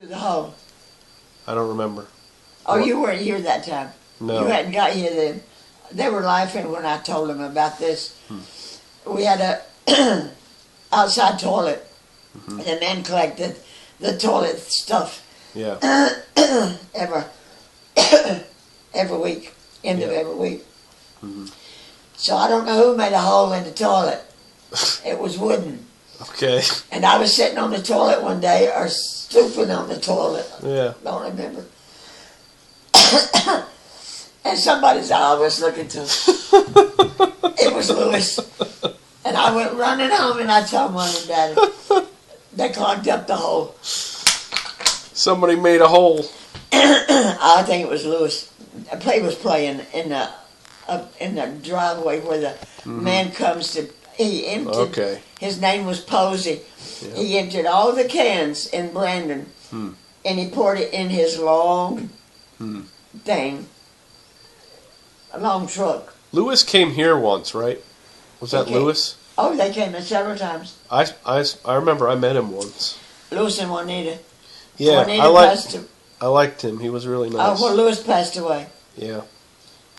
The hole. I don't remember. Oh, you weren't here that time. No. You hadn't got here then. They were laughing when I told them about this. We had a outside toilet. And the men collected the toilet stuff. Yeah. every week. End of every week. Mm-hmm. So I don't know who made a hole in the toilet. It was wooden. Okay. And I was sitting on the toilet one day, or stooping on the toilet. Yeah. Don't remember. And somebody's eye was looking to. It was Louis. And I went running home and I told Mom and Daddy. They clogged up the hole. Somebody made a hole. I think it was Louis. He was playing in the driveway where the man comes to. He emptied. Okay. His name was Posey. Yeah. He emptied all the cans in Brandon, and he poured it in his long thing, a long truck. Lewis came here once, right? Was that Lewis? Oh, they came in several times. I remember I met him once. Lewis and Juanita. Yeah, Juanita I liked him. He was really nice. Oh, well, Lewis passed away. Yeah.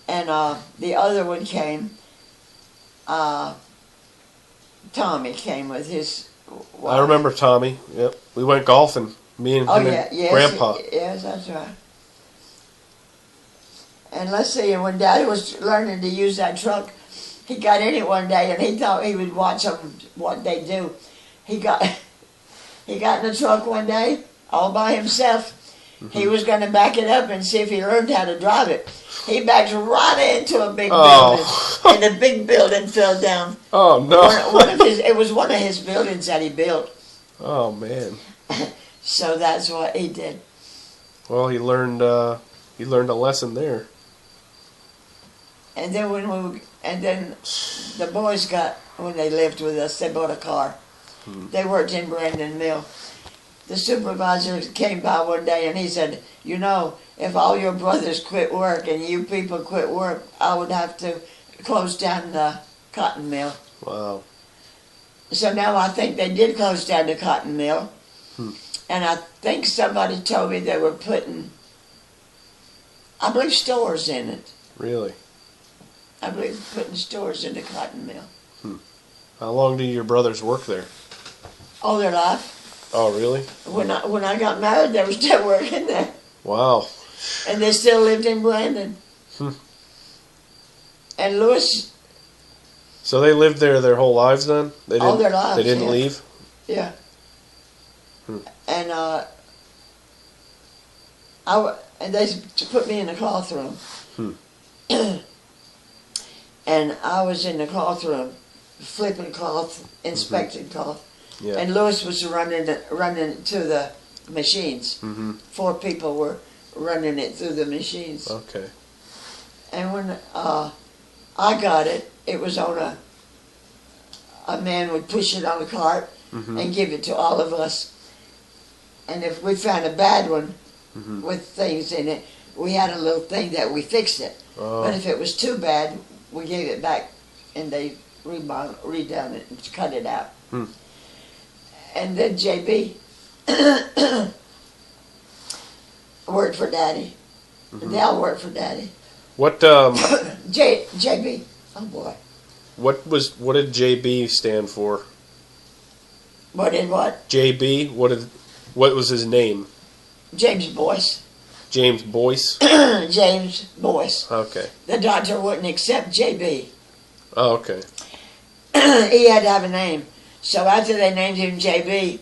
And the other one came. Tommy came with his wife. I remember Tommy. Yep. We went golfing. Me and him and Grandpa. Yes, that's right. And let's see, and when Daddy was learning to use that truck, he got in it one day and he thought he would watch them, what they do. He got in the truck one day all by himself. He was going to back it up and see if he learned how to drive it. He backed right into a big building, and the big building fell down. Oh no! It was one of his buildings that he built. Oh man! So that's what he did. Well, he learned a lesson there. And then the boys when they lived with us, they bought a car. They worked in Brandon Mill. The supervisor came by one day and he said, "You know, if all your brothers quit work and you people quit work, I would have to close down the cotton mill." Wow. So now I think they did close down the cotton mill. And I think somebody told me they were putting, I believe, stores in it. Really? I believe putting stores in the cotton mill. How long did your brothers work there? All their life. Oh, really? When I got married, they were still working there. Wow. And they still lived in Brandon. And Louis. So they lived there their whole lives then? All their lives. They didn't leave? Yeah. And and they put me in the cloth room. And I was in the cloth room, flipping cloth, inspecting cloth. Yeah. And Louis was running to the machines. 4 people were running it through the machines. Okay. And when I got it, it was on a man would push it on a cart and give it to all of us. And if we found a bad one with things in it, we had a little thing that we fixed it. Oh. But if it was too bad, we gave it back and they redone it and cut it out. And then JB worked for Daddy. They all worked for Daddy. What JB. Oh boy. What did JB stand for? What did what? JB. What was his name? James Boyce. James Boyce. James Boyce. Okay. The doctor wouldn't accept JB. Oh, okay. He had to have a name. So after they named him JB,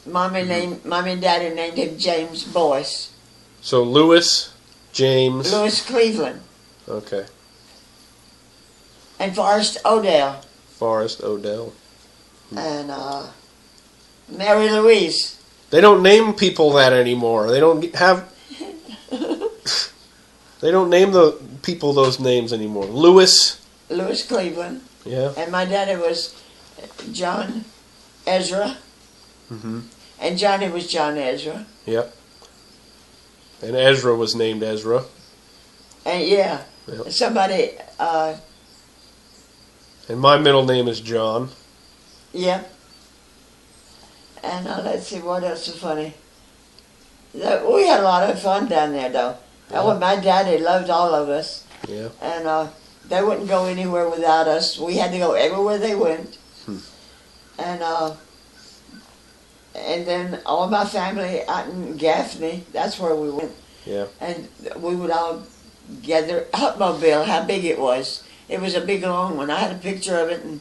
Mommy and Daddy named him James Boyce. So Louis Cleveland. Okay. And Forrest Odell. And Mary Louise. They don't name people that anymore. They don't have. They don't name the people those names anymore. Louis Cleveland. Yeah. And my daddy was John Ezra. And Johnny was John Ezra. Yep. And Ezra was named Ezra. And yep. Somebody. And my middle name is John. Yep. And let's see, what else is funny? We had a lot of fun down there, though. Yeah. My daddy loved all of us. Yeah. And they wouldn't go anywhere without us. We had to go everywhere they went. And then all my family out in Gaffney, that's where we went. Yeah. And we would all gather. Hupmobile, how big it was. It was a big long one. I had a picture of it, and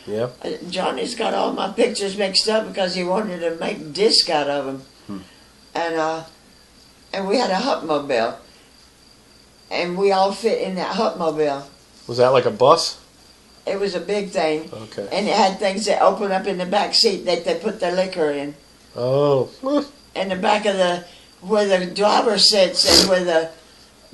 Yeah. Johnny's got all my pictures mixed up because he wanted to make disc out of them. And we had a Hupmobile. And we all fit in that Hupmobile. Was that like a bus? It was a big thing. Okay. And it had things that open up in the back seat that they put their liquor in. Oh. In the back of where the driver sits and where the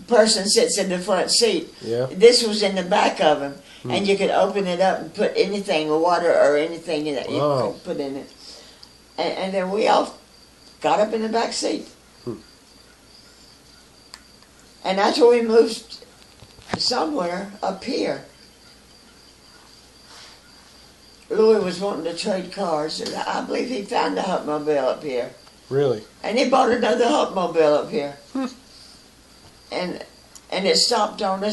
person sits in the front seat. Yeah. This was in the back of them. And you could open it up and put anything, water or anything that you could put in it. And then we all got up in the back seat. And that's where we moved somewhere up here. Louis was wanting to trade cars, and I believe he found a Hupmobile up here. Really? And he bought another Hupmobile up here. And it stopped on us.